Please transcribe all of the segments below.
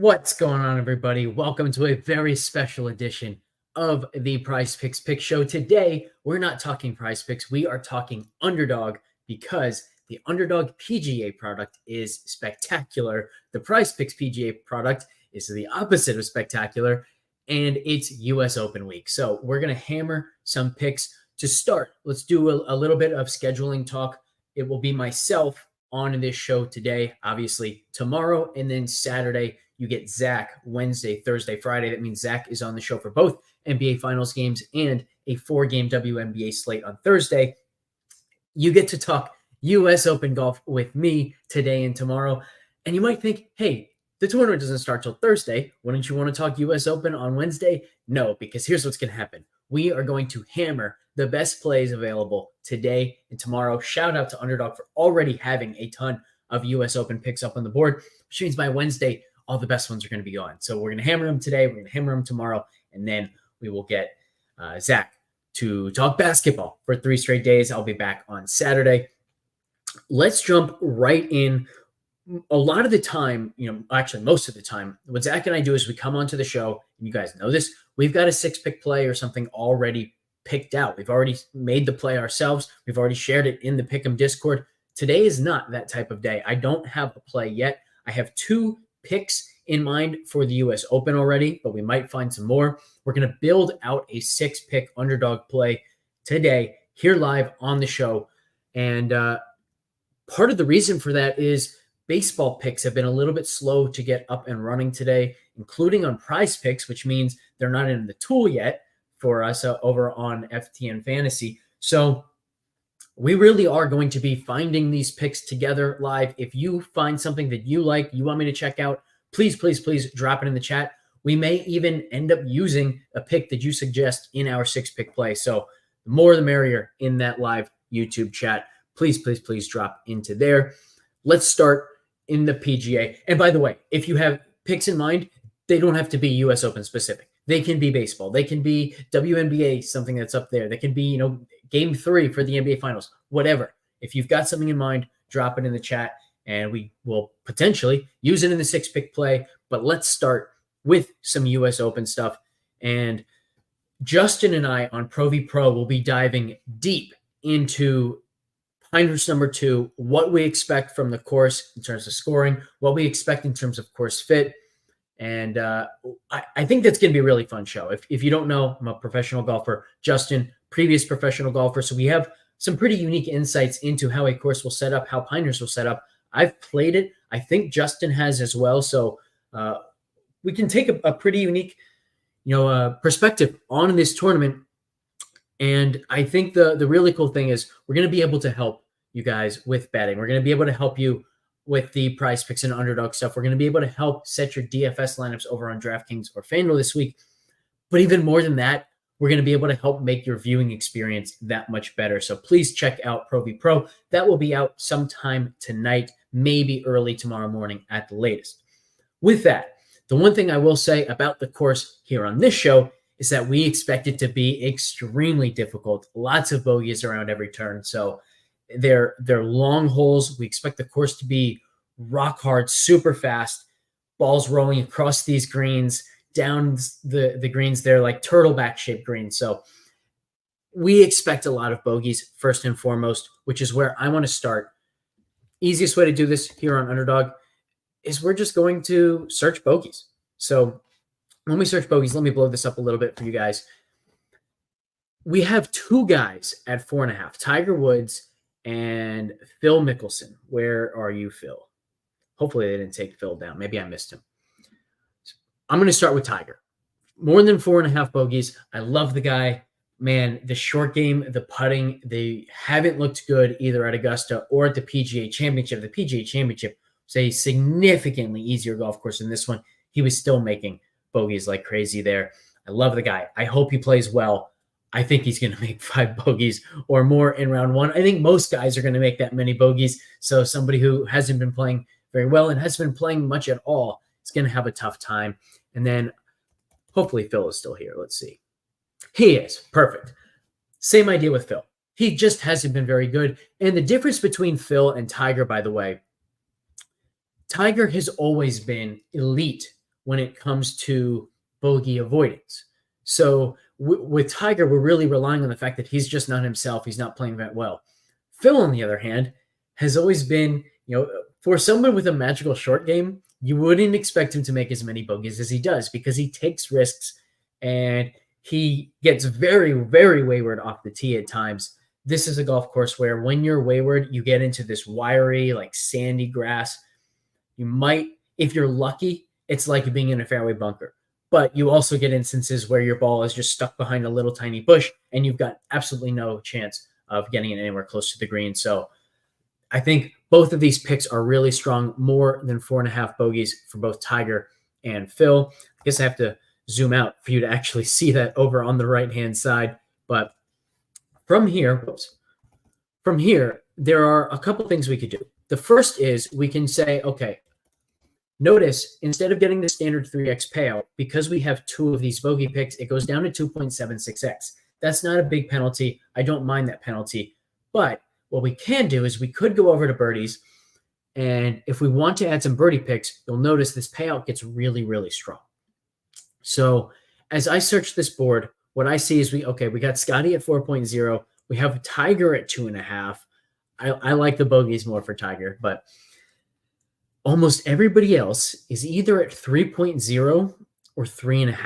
What's going on, everybody? Welcome to a very special edition of the PrizePicks Pick Show. Today, we're not talking PrizePicks. We are talking Underdog because the Underdog PGA product is spectacular. The PrizePicks PGA product is the opposite of spectacular, and it's U.S. Open week. So we're going to hammer some picks to start. Let's do a little bit of scheduling talk. It will be myself on this show today, obviously tomorrow, and then Saturday you get Zach Wednesday, Thursday, Friday. That means Zach is on the show for both NBA Finals games and a 4-game WNBA slate on Thursday. You get to talk U.S. Open golf with me today and tomorrow. And you might think, hey, the tournament doesn't start till Thursday. Wouldn't you want to talk U.S. Open on Wednesday? No, because here's what's going to happen. We are going to hammer the best plays available today and tomorrow. Shout out to Underdog for already having a ton of U.S. Open picks up on the board, which means by Wednesday, all the best ones are going to be gone. So we're going to hammer them today. We're going to hammer them tomorrow. And then we will get Zach to talk basketball for 3 straight days. I'll be back on Saturday. Let's jump right in. A lot of the time, actually most of the time, what Zach and I do is we come onto the show, and you guys know this, we've got a 6-pick play or something already picked out. We've already made the play ourselves. We've already shared it in the Pick'em Discord. Today is not that type of day. I don't have a play yet. I have 2 picks in mind for the U.S. Open already, but we might find some more. We're going to build out a 6-pick Underdog play today here live on the show. And part of the reason for that is baseball picks have been a little bit slow to get up and running today, including on PrizePicks, which means they're not in the tool yet for us over on FTNFantasy. So we really are going to be finding these picks together live. If you find something that you like, you want me to check out, please, please, please drop it in the chat. We may even end up using a pick that you suggest in our 6-pick play. So the more the merrier in that live YouTube chat. Please, please, please drop into there. Let's start in the PGA. And by the way, if you have picks in mind, they don't have to be U.S. Open specific. They can be baseball. They can be WNBA, something that's up there. They can be, Game 3 for the NBA Finals, whatever. If you've got something in mind, drop it in the chat, and we will potentially use it in the 6-pick play. But let's start with some U.S. Open stuff. And Justin and I on Pro V Pro will be diving deep into Pinehurst number 2, what we expect from the course in terms of scoring, what we expect in terms of course fit. And I think that's going to be a really fun show. If you don't know, I'm a professional golfer. Justin, previous professional golfer. So we have some pretty unique insights into how a course will set up, how Pinehurst will set up. I've played it. I think Justin has as well. So we can take a pretty unique, perspective on this tournament. And I think the really cool thing is we're going to be able to help you guys with betting. We're going to be able to help you with the PrizePicks and Underdog stuff. We're going to be able to help set your DFS lineups over on DraftKings or FanDuel this week. But even more than that, we're going to be able to help make your viewing experience that much better. So please check out Pro V Pro. That will be out sometime tonight, maybe early tomorrow morning at the latest. With that, the one thing I will say about the course here on this show is that we expect it to be extremely difficult. Lots of bogeys around every turn. So they're long holes. We expect the course to be rock hard, super fast, balls rolling across these greens, down the greens. They're like turtleback shaped greens. So we expect a lot of bogeys first and foremost, which is where I want to start. Easiest way to do this here on Underdog is we're just going to search bogeys. So when we search bogeys, let me blow this up a little bit for you guys. We have 2 guys at 4.5, Tiger Woods and Phil Mickelson. Where are you, Phil? Hopefully they didn't take Phil down. Maybe I missed him. I'm going to start with Tiger. More than 4.5 bogeys. I love the guy. Man, the short game, the putting, they haven't looked good either at Augusta or at the PGA Championship. The PGA Championship was a significantly easier golf course than this one. He was still making bogeys like crazy there. I love the guy. I hope he plays well. I think he's going to make 5 bogeys or more in round 1. I think most guys are going to make that many bogeys. So somebody who hasn't been playing very well and hasn't been playing much at all is going to have a tough time. And then hopefully Phil is still here. Let's see. He is. Perfect. Same idea with Phil. He just hasn't been very good. And the difference between Phil and Tiger, by the way, Tiger has always been elite when it comes to bogey avoidance. So with Tiger, we're really relying on the fact that he's just not himself. He's not playing that well. Phil, on the other hand, has always been, for someone with a magical short game, you wouldn't expect him to make as many bogeys as he does because he takes risks and he gets very, very wayward off the tee at times. This is a golf course where when you're wayward, you get into this wiry, like sandy grass. You might, if you're lucky, it's like being in a fairway bunker. But you also get instances where your ball is just stuck behind a little tiny bush and you've got absolutely no chance of getting it anywhere close to the green. So I think both of these picks are really strong, more than 4.5 bogeys for both Tiger and Phil. I guess I have to zoom out for you to actually see that over on the right-hand side. But from here, there are a couple things we could do. The first is we can say, okay, notice instead of getting the standard 3x payout, because we have 2 of these bogey picks, it goes down to 2.76x. That's not a big penalty. I don't mind that penalty. But what we can do is we could go over to birdies. And if we want to add some birdie picks, you'll notice this payout gets really, really strong. So as I search this board, what I see is we got Scotty at 4.0. We have Tiger at 2.5. I like the bogeys more for Tiger, but almost everybody else is either at 3.0 or 3.5.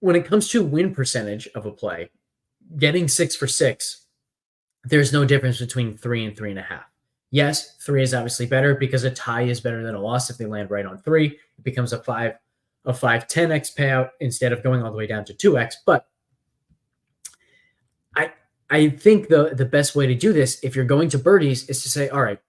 When it comes to win percentage of a play, getting 6 for 6, there's no difference between 3 and 3.5. Yes, 3 is obviously better because a tie is better than a loss. If they land right on 3, it becomes a 10x payout instead of going all the way down to 2x. But I think the best way to do this, if you're going to birdies, is to say, all right,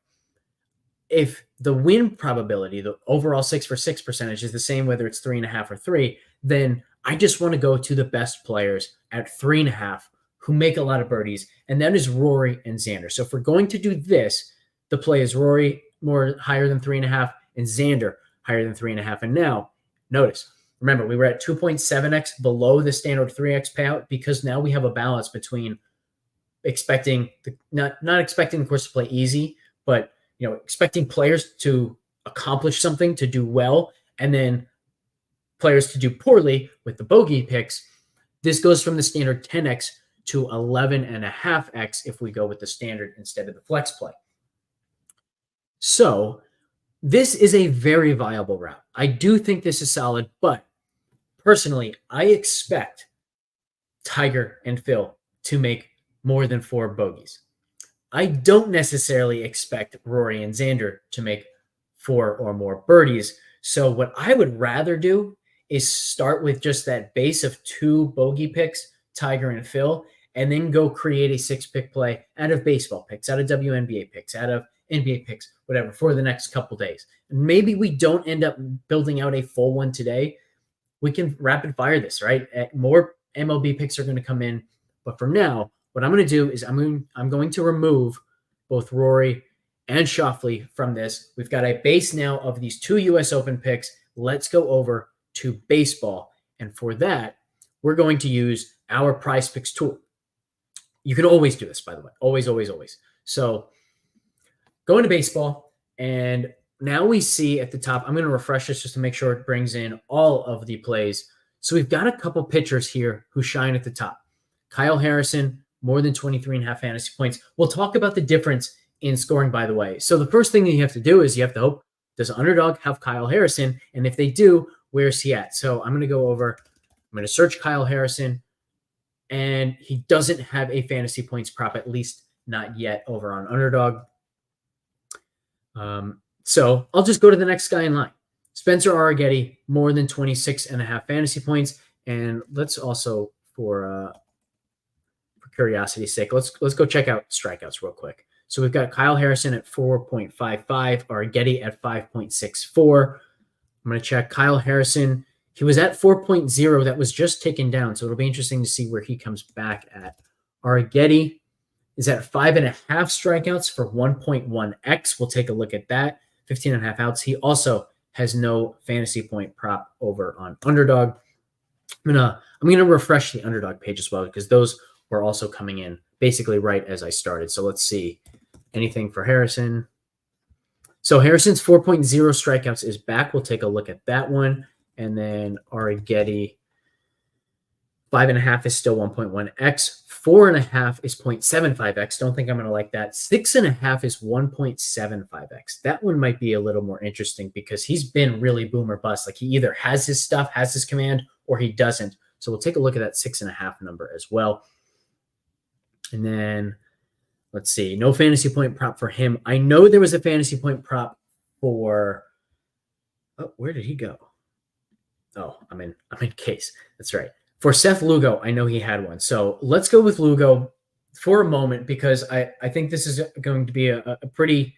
if the win probability, the overall 6 for 6 percentage is the same, whether it's 3.5 or 3, then I just want to go to the best players at 3.5 who make a lot of birdies, and that is Rory and Xander. So if we're going to do this, the play is Rory higher than 3.5 and Xander higher than 3.5. And now, notice, remember, we were at 2.7x below the standard 3x payout because now we have a balance between not expecting the course to play easy, but expecting players to accomplish something, to do well, and then players to do poorly with the bogey picks. This goes from the standard 10x to 11.5x if we go with the standard instead of the flex play. So this is a very viable route. I do think this is solid, but personally, I expect Tiger and Phil to make more than 4 bogeys. I don't necessarily expect Rory and Xander to make 4 or more birdies. So what I would rather do is start with just that base of 2 bogey picks, Tiger and Phil, and then go create a 6-pick play out of baseball picks, out of WNBA picks, out of NBA picks, whatever, for the next couple days. Maybe we don't end up building out a full one today. We can rapid fire this, right? More MLB picks are going to come in. But for now, what I'm going to do is I'm going to remove both Rory and Schauffele from this. We've got a base now of these 2 U.S. Open picks. Let's go over to baseball. And for that, we're going to use our PrizePicks tool. You can always do this, by the way. Always, always, always. So go into baseball, and now we see at the top, I'm going to refresh this just to make sure it brings in all of the plays. So we've got a couple pitchers here who shine at the top. Kyle Harrison, more than 23.5 fantasy points. We'll talk about the difference in scoring, by the way. So the first thing that you have to do is you have to hope, does Underdog have Kyle Harrison? And if they do, where's he at? So I'm going to go over, I'm going to search Kyle Harrison, and he doesn't have a fantasy points prop, at least not yet, over on Underdog. So I'll just go to the next guy in line. Spencer Arrighetti, more than 26.5 fantasy points. And let's also, for curiosity's sake, let's go check out strikeouts real quick. So we've got Kyle Harrison at 4.55, Arrighetti at 5.64. I'm going to check Kyle Harrison. He was at 4.0. That was just taken down. So it'll be interesting to see where he comes back at. Arrighetti is at 5.5 strikeouts for 1.1x. We'll take a look at that. 15.5 outs. He also has no fantasy point prop over on Underdog. I'm gonna refresh the Underdog page as well because those were also coming in basically right as I started. So let's see anything for Harrison. So Harrison's 4.0 strikeouts is back. We'll take a look at that one. And then Arrighetti, 5.5 is still 1.1x. 4.5 is 0.75x. Don't think I'm going to like that. 6.5 is 1.75x. That one might be a little more interesting because he's been really boom or bust. Like he either has his stuff, has his command, or he doesn't. So we'll take a look at that 6.5 number as well. And then let's see. No fantasy point prop for him. I know there was a fantasy point prop for. Oh, where did he go? Oh, I'm in case. That's right. For Seth Lugo, I know he had one. So let's go with Lugo for a moment because I think this is going to be a pretty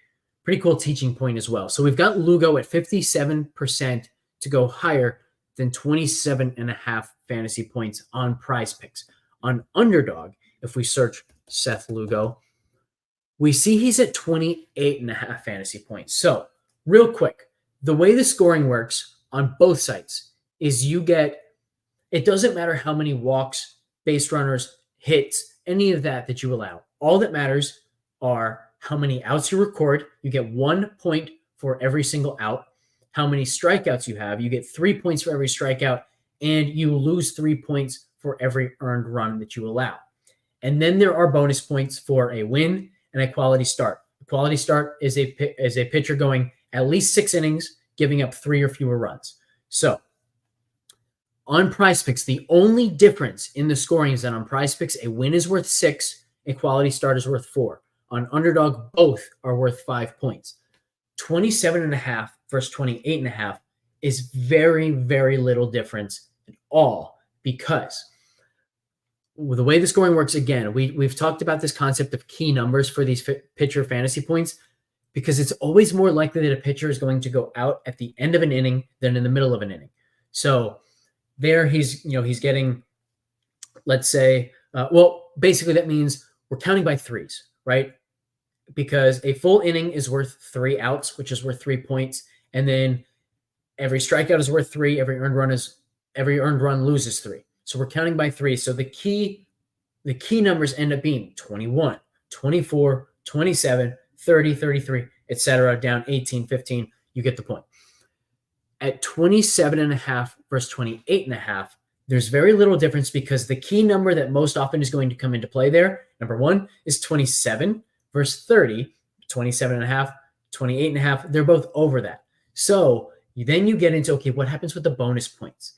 cool teaching point as well. So we've got Lugo at 57% to go higher than 27.5 fantasy points on PrizePicks. On Underdog, if we search Seth Lugo, we see he's at 28.5 fantasy points. So real quick, the way the scoring works on both sites is you get, it doesn't matter how many walks, base runners, hits, any of that you allow. All that matters are how many outs you record. You get 1 point for every single out. How many strikeouts you have. You get 3 points for every strikeout, and you lose 3 points for every earned run that you allow. And then there are bonus points for a win and a quality start. A quality start is a pitcher going at least 6 innings, giving up 3 or fewer runs. So on PrizePicks, the only difference in the scoring is that on PrizePicks, a win is worth 6, a quality start is worth 4. On Underdog, both are worth 5 points. 27.5 versus 28.5 is very, very little difference at all because the way the scoring works, again, we've talked about this concept of key numbers for these pitcher fantasy points because it's always more likely that a pitcher is going to go out at the end of an inning than in the middle of an inning. So there he's getting, let's say, basically that means we're counting by threes, right? Because a full inning is worth 3 outs, which is worth 3 points. And then every strikeout is worth 3. Every earned run loses 3. So we're counting by 3. So the key numbers end up being 21, 24, 27, 30, 33, etc. down 18, 15. You get the point. At 27.5 versus 28.5, there's very little difference because the key number that most often is going to come into play there, number 1, is 27 versus 30, 27.5, 28.5. They're both over that. So then you get into, okay, what happens with the bonus points?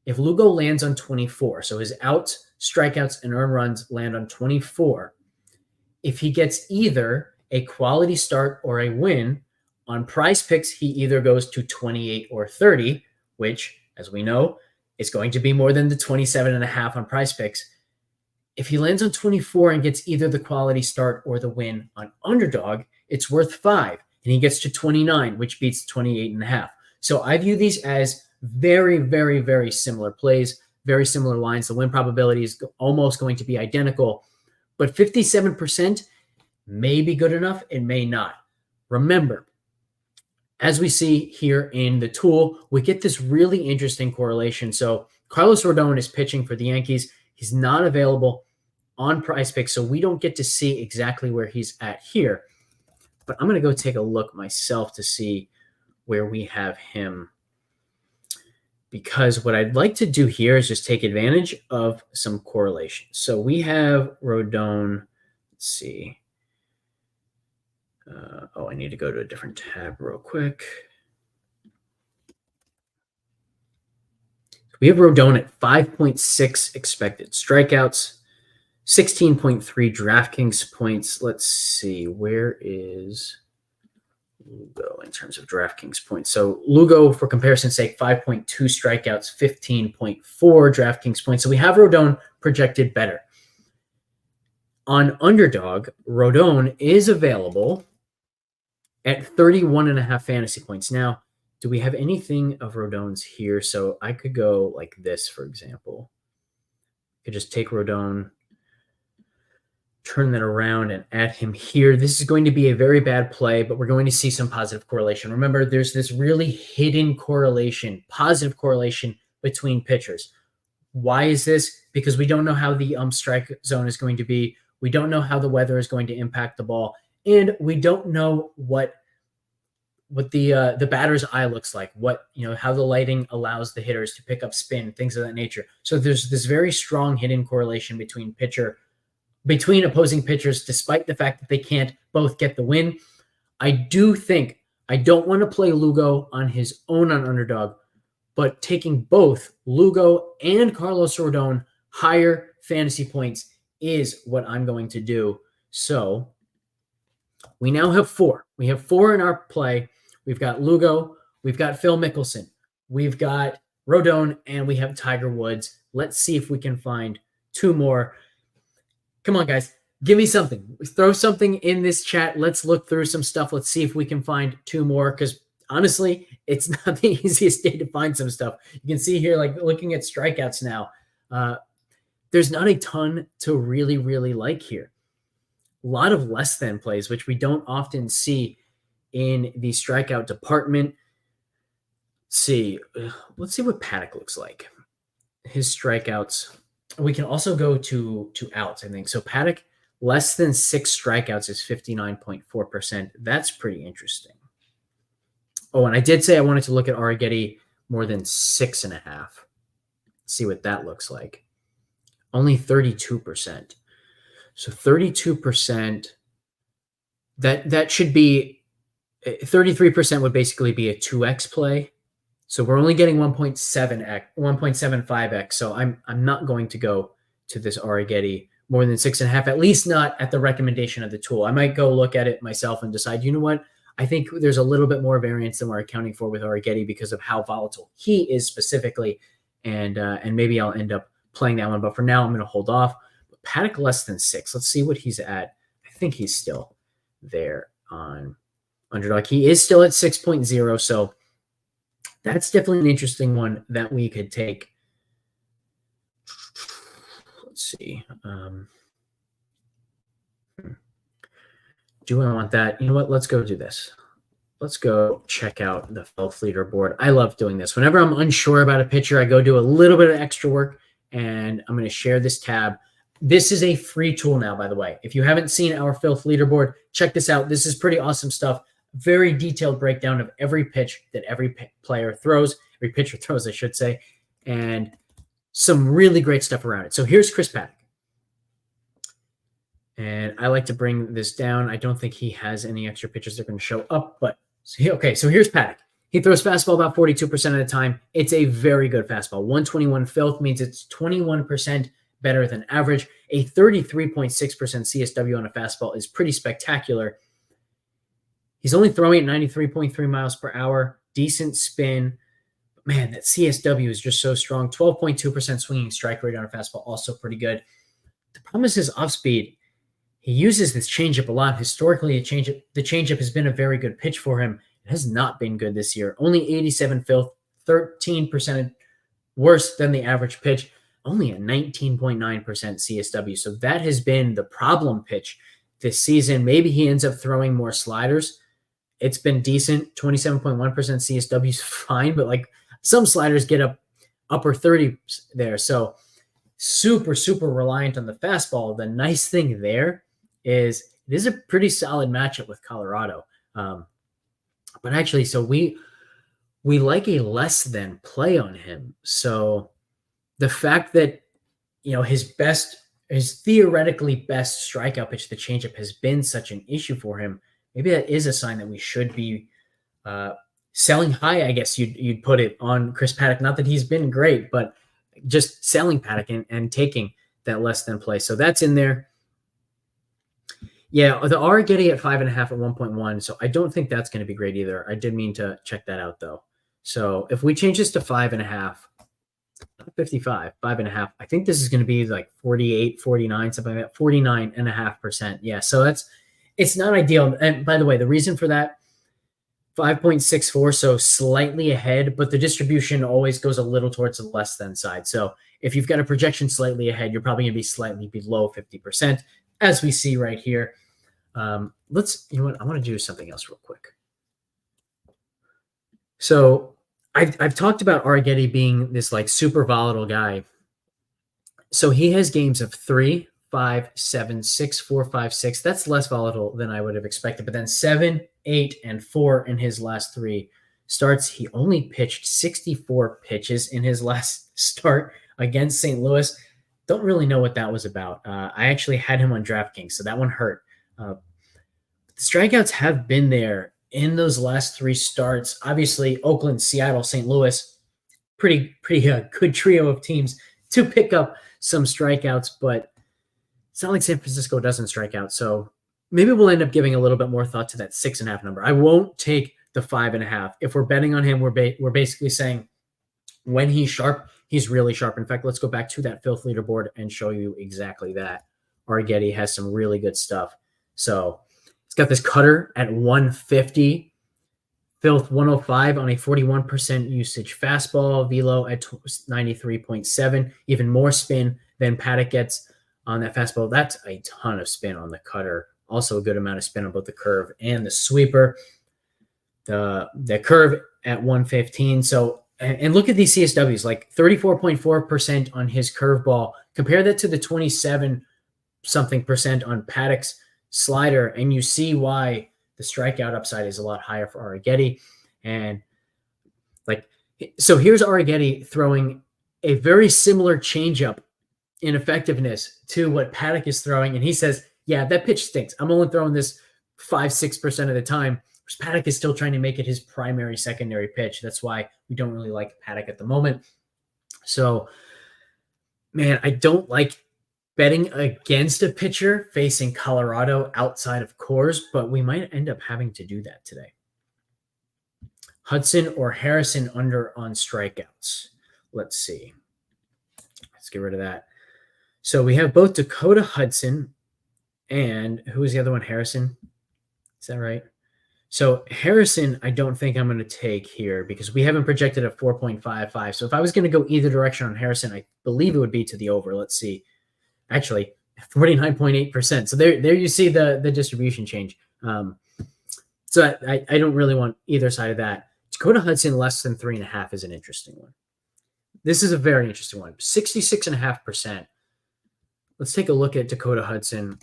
If Lugo lands on 24, so his outs, strikeouts, and earned runs land on 24, if he gets either a quality start or a win, on PrizePicks, he either goes to 28 or 30, which, as we know, is going to be more than the 27.5 on PrizePicks. If he lands on 24 and gets either the quality start or the win on Underdog, it's worth 5, and he gets to 29, which beats 28.5. So I view these as very, very, very similar plays, very similar lines. The win probability is almost going to be identical, but 57% may be good enough. It may not. Remember, as we see here in the tool, we get this really interesting correlation. So Carlos Rodon is pitching for the Yankees. He's not available on PrizePicks, so we don't get to see exactly where he's at here. But I'm going to go take a look myself to see where we have him. Because what I'd like to do here is just take advantage of some correlation. So we have Rodon. Let's see. I need to go to a different tab real quick. We have Rodon at 5.6 expected strikeouts, 16.3 DraftKings points. Let's see, where is Lugo in terms of DraftKings points? So Lugo, for comparison's sake, 5.2 strikeouts, 15.4 DraftKings points. So we have Rodon projected better. On Underdog, Rodon is available at 31.5 fantasy points. Now, do we have anything of Rodon's here? So I could go like this, for example. I could just take Rodon, turn that around, and add him here. This is going to be a very bad play, but we're going to see some positive correlation. Remember, there's this really hidden correlation, positive correlation between pitchers. Why is this? Because we don't know how the strike zone is going to be. We don't know how the weather is going to impact the ball. And we don't know what the batter's eye looks like, what, how the lighting allows the hitters to pick up spin, things of that nature. So there's this very strong hidden correlation between opposing pitchers, despite the fact that they can't both get the win. I don't want to play Lugo on his own on underdog, but taking both Lugo and Carlos Rodon higher fantasy points is what I'm going to do. So we now have four. We have four in our play. We've got Lugo, we've got Phil Mickelson, we've got Rodon, and we have Tiger Woods. Let's see if we can find two more. Come on, guys. Give me something. Throw something in this chat. Let's look through some stuff. Let's see if we can find two more, because honestly, it's not the easiest day to find some stuff. You can see here, like looking at strikeouts now, there's not a ton to really, really like here. A lot of less than plays, which we don't often see in the strikeout department. Let's see what Paddock looks like. His strikeouts. We can also go to outs, I think. So Paddock, less than 6 strikeouts is 59.4%. That's pretty interesting. Oh, and I did say I wanted to look at Arrighetti more than 6.5. See what that looks like. Only 32%. So 32%, that should be 33% would basically be a 2x play. So we're only getting 1.75x. So I'm not going to go to this Arrighetti more than 6.5, at least not at the recommendation of the tool. I might go look at it myself and decide, you know what? I think there's a little bit more variance than we're accounting for with Arrighetti because of how volatile he is specifically, and maybe I'll end up playing that one. But for now, I'm going to hold off. But Paddock less than 6. Let's see what he's at. I think he's still there on underdog. He is still at 6.0, so that's definitely an interesting one that we could take. Let's see. Do I want that? You know what? Let's go do this. Let's go check out the Filth leaderboard. I love doing this. Whenever I'm unsure about a pitcher, I go do a little bit of extra work, and I'm going to share this tab. This is a free tool now, by the way. If you haven't seen our Filth leaderboard, check this out. This is pretty awesome stuff. Very detailed breakdown of every pitch that every player throws, every pitcher throws, I should say, and some really great stuff around it. So here's Chris Paddock. And I like to bring this down. I don't think he has any extra pitches that are going to show up. But okay, so here's Paddock. He throws fastball about 42% of the time. It's a very good fastball. 121 Filth means it's 21% better than average. A 33.6% CSW on a fastball is pretty spectacular. He's only throwing at 93.3 miles per hour. Decent spin. Man, that CSW is just so strong. 12.2% swinging strike rate on a fastball, also pretty good. The problem is his off speed. He uses this changeup a lot. Historically, the changeup has been a very good pitch for him. It has not been good this year. Only 87 Filth, 13% worse than the average pitch. Only a 19.9% CSW. So that has been the problem pitch this season. Maybe he ends up throwing more sliders. It's been decent. 27.1% CSW is fine, but like some sliders get up upper 30s there. So super, super reliant on the fastball. The nice thing there is it is a pretty solid matchup with Colorado. But actually, so we like a less than play on him. So the fact that, his theoretically best strikeout pitch, the changeup, has been such an issue for him, maybe that is a sign that we should be selling high, I guess you'd put it, on Chris Paddock. Not that he's been great, but just selling Paddock and taking that less than play. So that's in there. Yeah, the Arrighetti at 5.5 at 1.1. So I don't think that's going to be great either. I did mean to check that out, though. So if we change this to 5.5, not 55, 5.5, I think this is going to be like 48, 49, something like that, 49.5%. Yeah, so it's not ideal. And by the way, the reason for that, 5.64, so slightly ahead, but the distribution always goes a little towards the less than side. So if you've got a projection slightly ahead, you're probably going to be slightly below 50%, as we see right here. You know what? I want to do something else real quick. So I've talked about Arrighetti being this like super volatile guy. So he has games of 3, 5, 7, 6, 4, 5, 6. That's less volatile than I would have expected. But then 7, 8 and 4 in his last 3 starts. He only pitched 64 pitches in his last start against St. Louis. Don't really know what that was about. I actually had him on DraftKings, so that one hurt. The strikeouts have been there in those last 3 starts. Obviously, Oakland, Seattle, St. Louis, pretty good trio of teams to pick up some strikeouts, but it's not like San Francisco doesn't strike out. So maybe we'll end up giving a little bit more thought to that 6.5 number. I won't take the 5.5. If we're betting on him, we're basically saying when he's sharp, he's really sharp. In fact, let's go back to that filth leaderboard and show you exactly that. Arrighetti has some really good stuff. So it's got this cutter at 150, filth 105 on a 41% usage fastball, velo at 93.7, even more spin than Paddock gets on that fastball. That's a ton of spin on the cutter. Also a good amount of spin on both the curve and the sweeper. The curve at 115. So, and look at these CSWs, like 34.4% on his curveball. Compare that to the 27-something% on Paddock's slider, and you see why the strikeout upside is a lot higher for Arrighetti. And so here's Arrighetti throwing a very similar changeup in effectiveness to what Paddock is throwing. And he says, yeah, that pitch stinks. I'm only throwing this 5-6% of the time. Whereas Paddock is still trying to make it his primary, secondary pitch. That's why we don't really like Paddock at the moment. So, man, I don't like betting against a pitcher facing Colorado outside of Coors, but we might end up having to do that today. Hudson or Harrison under on strikeouts. Let's see. Let's get rid of that. So we have both Dakota Hudson and who is the other one? Harrison. Is that right? So Harrison, I don't think I'm going to take here because we haven't projected a 4.55. So if I was going to go either direction on Harrison, I believe it would be to the over. Let's see. Actually, 49.8%. So there you see the distribution change. So I don't really want either side of that. Dakota Hudson less than 3.5 is an interesting one. This is a very interesting one. 66.5%. Let's take a look at Dakota Hudson.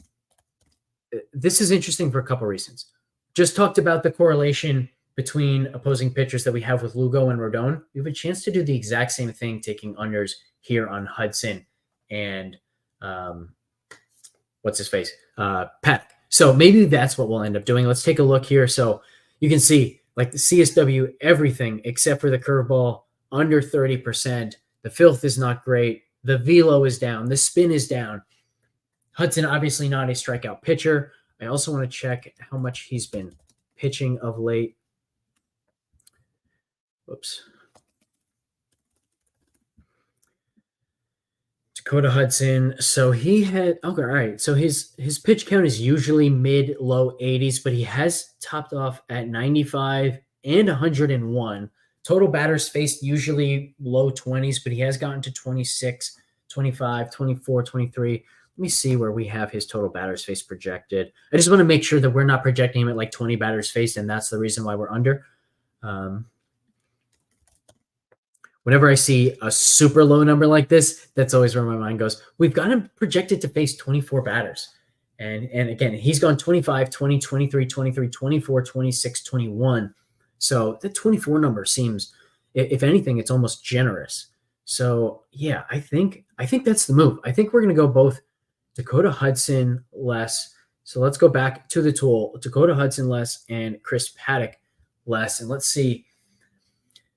This is interesting for a couple reasons. Just talked about the correlation between opposing pitchers that we have with Lugo and Rodon. We have a chance to do the exact same thing, taking unders here on Hudson and what's his face? Paddock. So maybe that's what we'll end up doing. Let's take a look here. So you can see like the CSW, everything except for the curveball under 30%. The filth is not great. The velo is down. The spin is down. Hudson, obviously not a strikeout pitcher. I also want to check how much he's been pitching of late. Whoops. Dakota Hudson. So he had, okay, all right. So his pitch count is usually mid-low 80s, but he has topped off at 95 and 101. Total batters faced usually low 20s, but he has gotten to 26, 25, 24, 23. Let me see where we have his total batters faced projected. I just want to make sure that we're not projecting him at like 20 batters faced, and that's the reason why we're under. Whenever I see a super low number like this, that's always where my mind goes. We've got him projected to face 24 batters. And again, he's gone 25, 20, 23, 23, 24, 26, 21. So the 24 number seems, if anything, it's almost generous. So yeah, I think that's the move. I think we're going to go both Dakota Hudson less. So let's go back to the tool. Dakota Hudson less and Chris Paddock less. And let's see.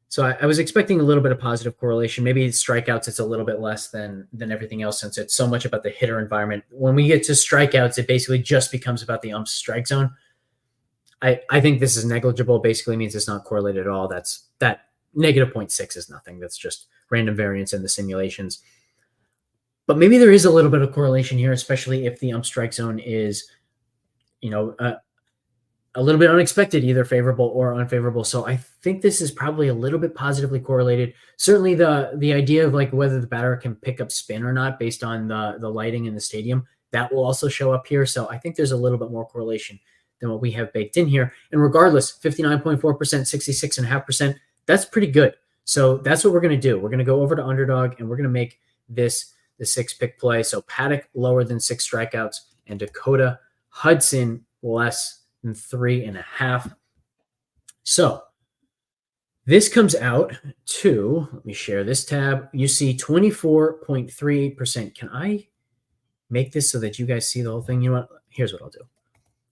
So I was expecting a little bit of positive correlation. Maybe strikeouts, it's a little bit less than everything else since it's so much about the hitter environment. When we get to strikeouts, it basically just becomes about the ump's strike zone. I think this is negligible. Basically means it's not correlated at all. That negative 0.6 is nothing. That's just random variance in the simulations. But maybe there is a little bit of correlation here, especially if the ump strike zone is, a little bit unexpected, either favorable or unfavorable. So I think this is probably a little bit positively correlated. Certainly the idea of like whether the batter can pick up spin or not based on the lighting in the stadium, that will also show up here. So I think there's a little bit more correlation than what we have baked in here. And regardless, 59.4%, 66.5%, that's pretty good. So that's what we're going to do. We're going to go over to Underdog and we're going to make this the 6-pick play. So Paddock lower than 6 strikeouts and Dakota Hudson less 3.5. So this comes out to, let me share this tab. You see 24.38%. Can I make this so that you guys see the whole thing? You know what? Here's what I'll do.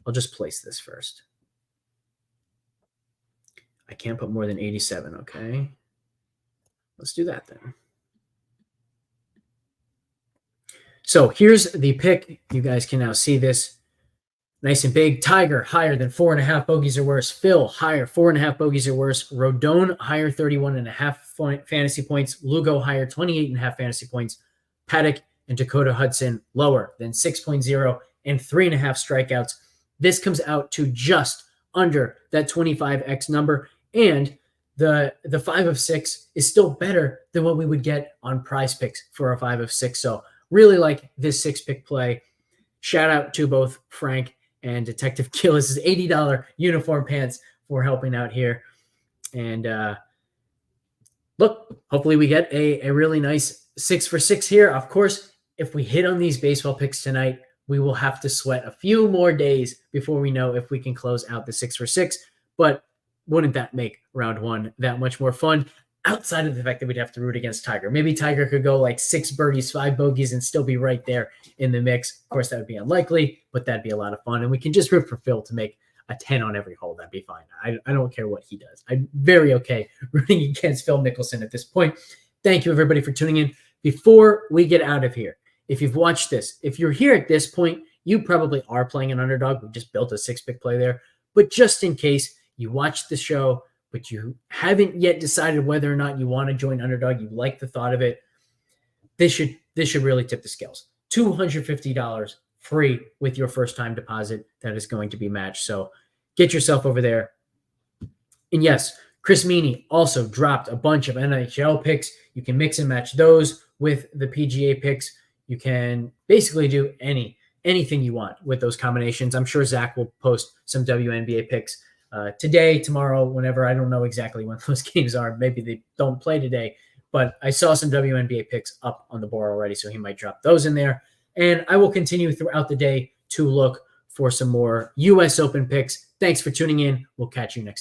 I'll just place this first. I can't put more than 87, okay? Let's do that then. So here's the pick. You guys can now see this. Nice and big. Tiger, higher than 4.5 bogeys or worse. Phil, higher, 4.5 bogeys or worse. Rodon, higher, 31.5 fantasy points. Lugo, higher, 28.5 fantasy points. Paddock and Dakota Hudson, lower than 6.0 and 3.5 strikeouts. This comes out to just under that 25x number. And the 5 of 6 is still better than what we would get on PrizePicks for a 5 of 6. So really like this 6-pick play. Shout out to both Frank and Detective Killis' $80 uniform pants for helping out here. And look, hopefully we get a really nice 6 for 6 here. Of course, if we hit on these baseball picks tonight, we will have to sweat a few more days before we know if we can close out the 6 for 6. But wouldn't that make round 1 that much more fun? Outside of the fact that we'd have to root against Tiger. Maybe Tiger could go like 6 birdies, 5 bogeys, and still be right there in the mix. Of course, that would be unlikely, but that'd be a lot of fun. And we can just root for Phil to make a 10 on every hole. That'd be fine. I don't care what he does. I'm very okay rooting against Phil Mickelson at this point. Thank you, everybody, for tuning in. Before we get out of here, if you've watched this, if you're here at this point, you probably are playing an underdog. We just built a 6-pick play there. But just in case you watched the show, but you haven't yet decided whether or not you want to join Underdog, you like the thought of it, this should really tip the scales. $250 free with your first-time deposit that is going to be matched. So get yourself over there. And yes, Chris Meany also dropped a bunch of NHL picks. You can mix and match those with the PGA picks. You can basically do anything you want with those combinations. I'm sure Zach will post some WNBA picks today, tomorrow, whenever. I don't know exactly when those games are. Maybe they don't play today, but I saw some WNBA picks up on the board already, so he might drop those in there. And I will continue throughout the day to look for some more U.S. Open picks. Thanks for tuning in. We'll catch you next time.